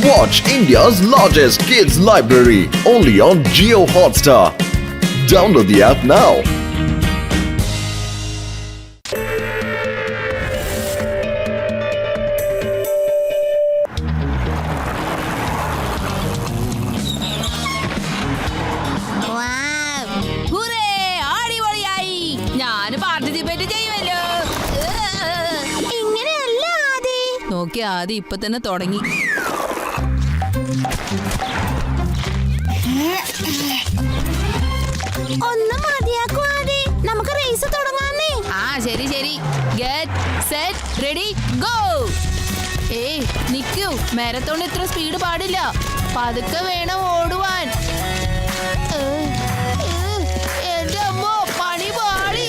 Watch India's largest kids library only on Jio Hotstar. Download the app now. നോക്കി ആദ്യം ഇപ്പൊ തന്നെ തുടങ്ങി. ഒന്ന് മതിയാക്കൂ ആദി, നമുക്ക് റേസ് തുടങ്ങാന്നേ. ആ ശരി ശരി, ഗെറ്റ് സെറ്റ് റെഡി ഗോ. ഏയ് നിക്കൂ, മാരത്തോൺ ഇത്ര സ്പീഡ് പാടില്ല, പതുക്കെ വേണം ഓടുവാൻ. എന്റെ അമ്മോ, പണി പാടി.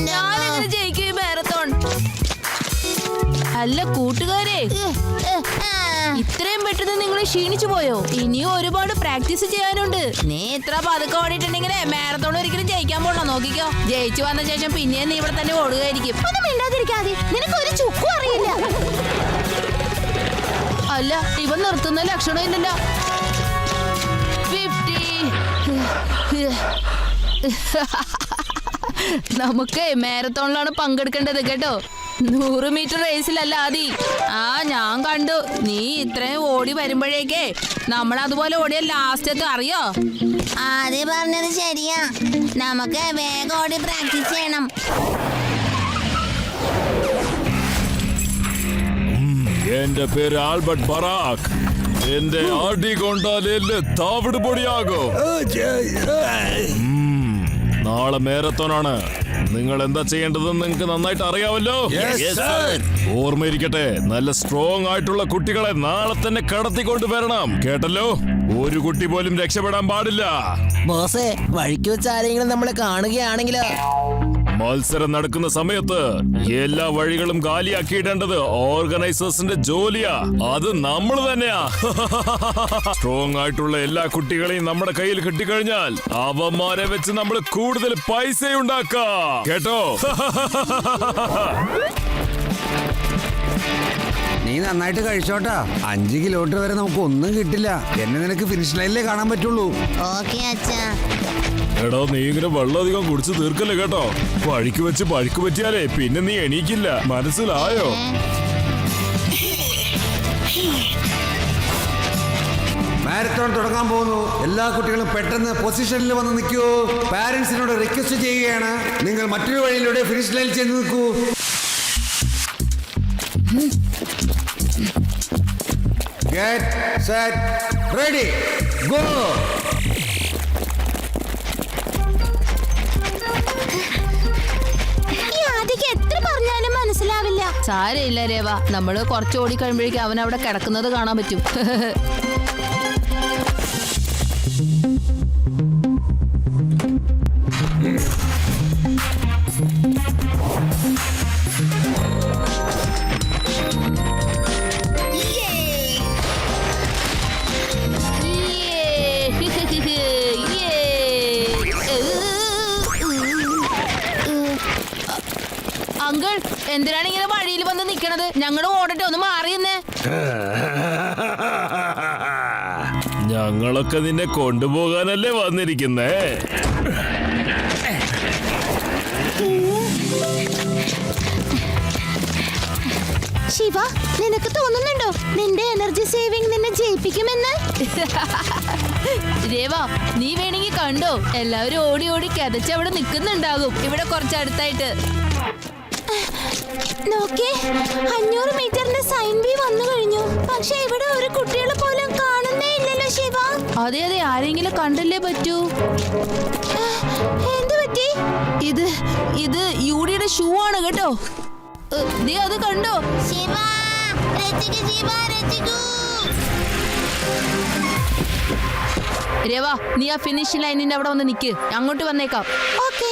ഞാനെങ്ങനെ ജയിക്കും ഈ മാരത്തോൺ? അല്ല കൂട്ടുകാരെ, ഇത്രയും പെട്ടെന്ന് നിങ്ങൾ ക്ഷീണിച്ചു പോയോ? ഇനിയും ഒരുപാട് പ്രാക്ടീസ് ചെയ്യാനുണ്ട്. നീ ഇത്ര പതുക്കെ ഓടിയിട്ടുണ്ടെങ്കിൽ മാരത്തോൺ ഒരിക്കലും ജയിക്കാൻ പോണോ? നോക്കിക്കോ, ജയിച്ചു വന്ന ശേഷം പിന്നെയും നീ ഇവിടെ തന്നെ ഓടുകയായിരിക്കും. ഒന്നും മിണ്ടാതിരിക്കാതെ, നിനക്ക് ഒരു ചുക്കും അറിയില്ല. അല്ല, ഇവൻ നിർത്തുന്ന ലക്ഷണമില്ലല്ലോ. 50. നമുക്ക് മാരത്തോണിലാണ് പങ്കെടുക്കേണ്ടത് കേട്ടോ, 100 മീറ്റർ റേസിലല്ല ആദി. ഞാൻ കണ്ടു, നീ ഇത്രയും ഓടി വരുമ്പോഴേക്കേ നമ്മൾ അതുപോലെ ഓടിയ ലാസ്റ്റ് എത്തും, അറിയോ? ആദി പറഞ്ഞത് ശരിയാ, നമുക്ക് വേഗം ഓടി പ്രാക്ടീസ് ചെയ്യണം. എന്റെ പേര് ആൽബർട്ട് ബറാക്ക്. എന്റെ അടി കൊണ്ടാൽ താവിട് പൊടിയാകും. നാളെ മാരത്തോണാണ്. നിങ്ങൾ എന്താ ചെയ്യേണ്ടതെന്ന് നിങ്ങൾക്ക് നന്നായിട്ട് അറിയാമല്ലോ. ഓർമ്മയിരിക്കട്ടെ, നല്ല സ്ട്രോങ് ആയിട്ടുള്ള കുട്ടികളെ നാളെ തന്നെ കടത്തിക്കൊണ്ട് വരണം, കേട്ടല്ലോ? ഒരു കുട്ടി പോലും രക്ഷപ്പെടാൻ പാടില്ല. ബോസേ, വഴിക്ക് വെച്ച് ആരെങ്കിലും നമ്മളെ കാണുകയാണെങ്കിലോ? മത്സരം നടക്കുന്ന സമയത്ത് എല്ലാ വഴികളും കാലിയാക്കിയിടേണ്ടത് ഓർഗനൈസേഴ്സിന്റെ ജോലിയാ. അത് നമ്മൾ തന്നെയാ. സ്ട്രോങ് ആയിട്ടുള്ള എല്ലാ കുട്ടികളെയും നമ്മുടെ കയ്യിൽ കിട്ടിക്കഴിഞ്ഞാൽ അവന്മാരെ വെച്ച് നമ്മൾ കൂടുതൽ പൈസ ഉണ്ടാക്കാം, കേട്ടോ? നീ നന്നായിട്ട് കഴിച്ചോട്ടാ. 5 കിലോമീറ്റർ വരെ നമുക്ക് ഒന്നും കിട്ടില്ല. എന്നെ നിനക്ക് ഫിനിഷ് ലൈനിലേ കാണാൻ പറ്റുള്ളൂ. ഓക്കേ അച്ഛാ. എടോ, നീ ഇങ്ങനെ വെള്ളം അധികം കുടിച്ച് തീർക്കല്ലേ കേട്ടോ. വഴിക്ക് വെച്ച് പഴുക്ക് പറ്റിയാലേ പിന്നെ നീ എണീക്കില്ല, മനസ്സിലായോ? മാരത്തോൺ തുടങ്ങാൻ പോകുന്നു. എല്ലാ കുട്ടികളും പെട്ടെന്ന് പൊസിഷനിൽ വന്ന് നിൽക്കൂ. പാരന്റ്സിനോട് റിക്വസ്റ്റ് ചെയ്യുകയാണ്, നിങ്ങൾ മറ്റൊരു വഴിയിലൂടെ ഫിനിഷ് ലൈനിൽ ചെന്ന് നിൽക്കൂ. Get set ready go. ഈ ആദിക്ക് എത്ര പറഞ്ഞാലും മനസ്സിലാവില്ല. സാരമില്ല രേവ, നമ്മള് കുറച്ച് ഓടി കഴിയുമ്പോഴേക്കും അവൻ അവിടെ കിടക്കുന്നത് കാണാൻ പറ്റും. അങ്കിൾ, എന്തിനാണ് ഇങ്ങനെ വഴിയിൽ വന്ന് നിക്കണത്? ഞങ്ങളും ഓടട്ടെ, ഒന്ന് മാറിയെന്നേ. ഞങ്ങളൊക്കെ നിന്നെ കൊണ്ടുപോകാനല്ലേ വന്നിരിക്കുന്നേ. ശിവ, നിനക്ക് തോന്നുന്നുണ്ടോ നിന്റെ എനർജി സേവിങ് നിന്നെ ജയിപ്പിക്കുമെന്ന്? രേവ, നീ വേണമെങ്കിൽ കണ്ടോ, എല്ലാവരും ഓടി ഓടി കിതച്ച് അവിടെ നിൽക്കുന്നുണ്ടാകും, ഇവിടെ കുറച്ചടുത്തായിട്ട്. നോക്കേ, 500 മീറ്ററിന്റെ സൈൻ ബി വന്നു കഴിഞ്ഞു. പക്ഷെ ഇവിടെ ഒരു കുട്ടികളെ പോലും കാണുന്നേ ഇല്ലല്ലോ ശിവ. അതെ അതെ, ആരെങ്കിലും കണ്ടല്ലേ പറ്റൂ. എന്ത് പറ്റി? ഇത് യൂഡിയുടെ ഷൂ ആണ് കേട്ടോ. നീ അത് കണ്ടോ? ശിവ, രക്ഷിക്കൂ ശിവ, രക്ഷിക്കൂ. രേവ, നീ ആ ഫിനിഷ് ലൈനിന്റെ അവിടെ വന്ന് നിക്ക്, അങ്ങോട്ട് വന്നേക്കാം. ഓക്കേ.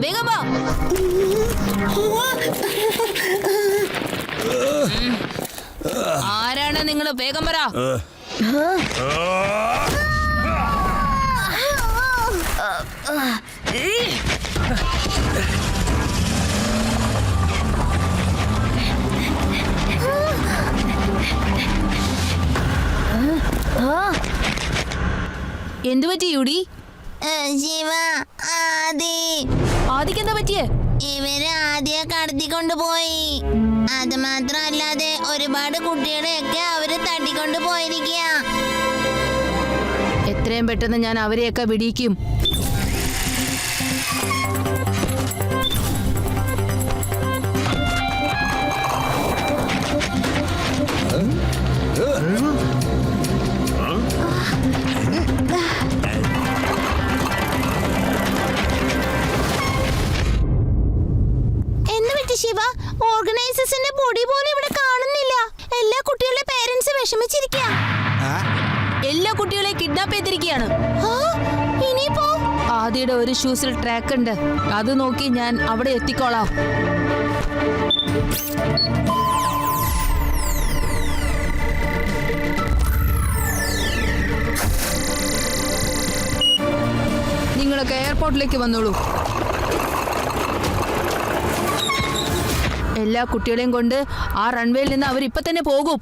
വേഗം വാ. ആരാണ് നിങ്ങൾ? വേഗം പറ. എന്തു പറ്റി യുഡി? ശിവ, ആദി. ആദിക്ക് എന്താ പറ്റിയേ? ഇവര് ആദ്യ കടത്തിക്കൊണ്ടുപോയി. അത് മാത്രമല്ലാതെ ഒരുപാട് കുട്ടികളെയൊക്കെ അവര് തട്ടിക്കൊണ്ടു പോയിരിക്കുക. എത്രയും പെട്ടെന്ന് ഞാൻ അവരെയൊക്കെ വിടിയിക്കും. ശിവ, ഓർഗനൈസേഴ്സിന്റെ പൊടി പോലും ഇവിടെ കാണുന്നില്ല. എല്ലാ കുട്ടികളുടെ പേരൻസ് വിഷമിച്ചിരിക്കുക. എല്ലാ കുട്ടികളെയും കിഡ്നാപ്പ് ചെയ്തിരിക്കുകയാണ്. ഇനിയിപ്പോ ആദിയുടെ ഒരു ഷൂസിൽ ട്രാക്ക് ഉണ്ട്. അത് നോക്കി ഞാൻ അവിടെ എത്തിക്കോളാം. നിങ്ങളൊക്കെ എയർപോർട്ടിലേക്ക് വന്നോളൂ. എല്ലാ കുട്ടികളെയും കൊണ്ട് ആ റൺവേയിൽ നിന്ന് അവർ ഇപ്പൊ തന്നെ പോകും.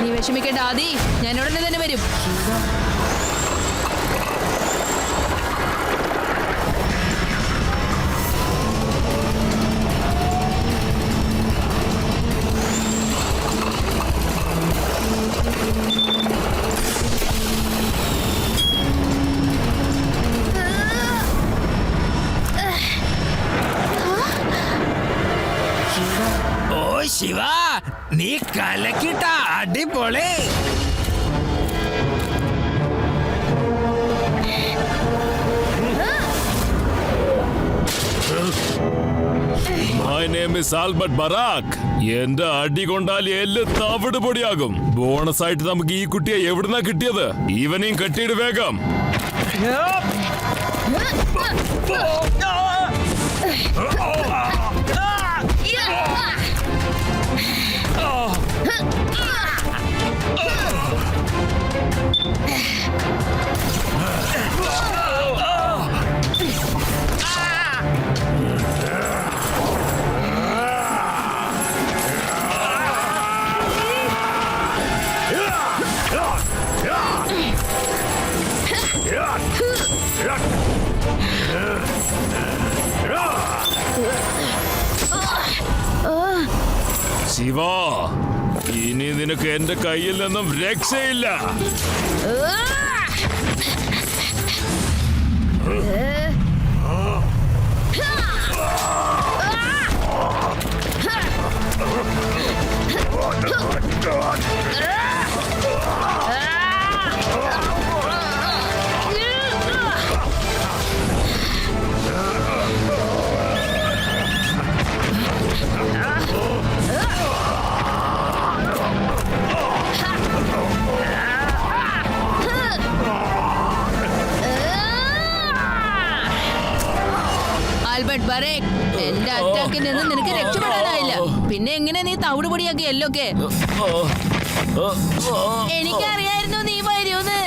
നീ വിഷമിക്കേണ്ട ആദി, ഞാൻ ഉടനെ തന്നെ വരും. ശിവ, നീ കലക്കിട്ട അടിപൊളി. My name is Albert Barak. എന്റെ അടി കൊണ്ടാൽ എല്ലാം തവിട് പൊടിയാകും. ബോണസ് ആയിട്ട് നമുക്ക് ഈ കുട്ടിയെ എവിടുന്നാ കിട്ടിയത്? ഇവനെയും കെട്ടിയിട്ട് വേഗം. ശിവ, ഇനി നിനക്ക് എന്റെ കയ്യിൽ നിന്നും രക്ഷയില്ല. ആൽബർട്ട് ബറേക്, എന്റെ അറ്റാക്കിൽ നിന്ന് നിനക്ക് രക്ഷപ്പെടാനായില്ല. പിന്നെ എങ്ങനെ നീ തവിട് പൊടിയാക്കി എല്ലൊക്കെ? എനിക്കറിയായിരുന്നു നീ വരൂന്ന്.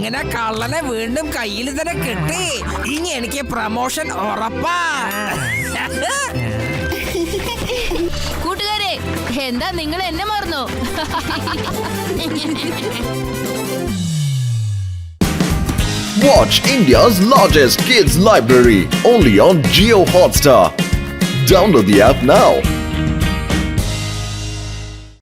അങ്ങനെ കള്ളനെ വീണ്ടും കയ്യിൽ തന്നെ കിട്ടി. ഇനി എനിക്ക് പ്രമോഷൻ ഉറപ്പാ. കൂട്ടുകാരെ, എന്താ നിങ്ങൾ എന്നെ മറന്നോ? Watch India's largest kids library only on Geo Hotstar. Download the app now.